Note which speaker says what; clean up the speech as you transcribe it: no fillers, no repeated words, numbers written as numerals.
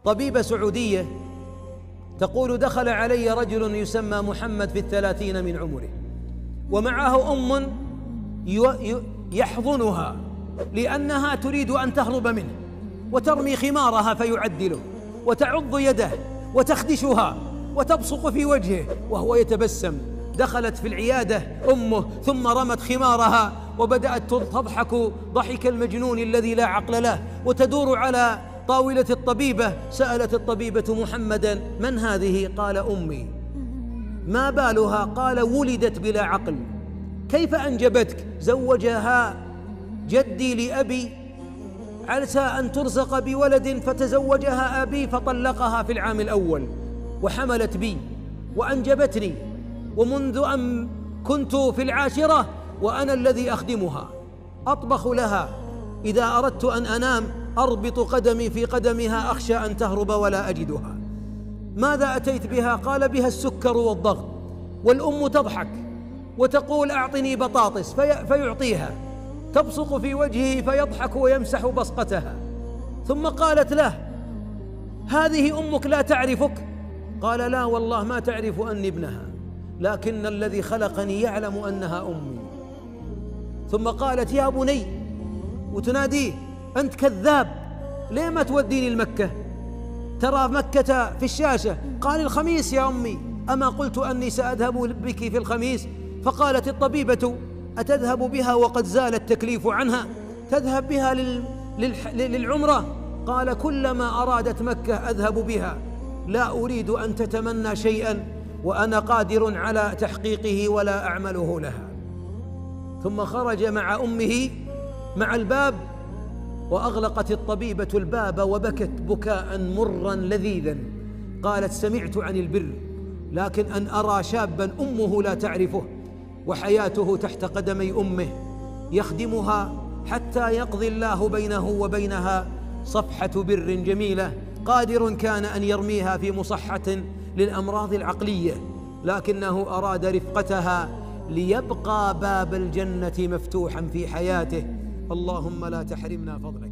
Speaker 1: طبيبة سعودية تقول: دخل علي رجل يسمى محمد في 30 من عمره، ومعه أم يحضنها لأنها تريد أن تهرب منه، وترمي خمارها فيعدله، وتعض يده وتخدشها وتبصق في وجهه وهو يتبسم. دخلت في العيادة أمه ثم رمت خمارها وبدأت تضحك ضحك المجنون الذي لا عقل له، وتدور على طاولة الطبيبة. سألت الطبيبة محمدا: من هذه؟ قال: أمي. ما بالها؟ قال: ولدت بلا عقل. كيف أنجبتك؟ زوجها جدي لأبي عسى أن ترزق بولد، فتزوجها أبي فطلقها في العام الأول، وحملت بي وأنجبتني، ومنذ أن كنت في العاشرة وأنا الذي أخدمها، أطبخ لها، إذا أردت أن أنام أربط قدمي في قدمها أخشى أن تهرب ولا أجدها. ماذا أتيت بها؟ قال: بها السكر والضغط. والأم تضحك وتقول: أعطني بطاطس، فيعطيها، تبصق في وجهه فيضحك ويمسح بصقتها. ثم قالت له: هذه أمك لا تعرفك؟ قال: لا والله ما تعرف أني ابنها، لكن الذي خلقني يعلم أنها أمي. ثم قالت: يا بني، وتناديه: أنت كذاب، ليه ما توديني المكة؟ ترى مكة في الشاشة. قال: الخميس يا أمي، أما قلت أني سأذهب بك في الخميس؟ فقالت الطبيبة: أتذهب بها وقد زال التكليف عنها؟ تذهب بها للعمرة؟ قال: كلما أرادت مكة أذهب بها، لا أريد أن تتمنى شيئا وأنا قادر على تحقيقه ولا أعمله لها. ثم خرج مع أمه مع الباب، وأغلقت الطبيبة الباب وبكت بكاء مرا لذيذا. قالت: سمعت عن البر، لكن أن أرى شابا أمه لا تعرفه وحياته تحت قدمي أمه يخدمها حتى يقضي الله بينه وبينها صفحة بر جميلة، قادر كان أن يرميها في مصحة للأمراض العقلية، لكنه أراد رفقتها ليبقى باب الجنة مفتوحا في حياته. اللهم لا تحرمنا فضلك.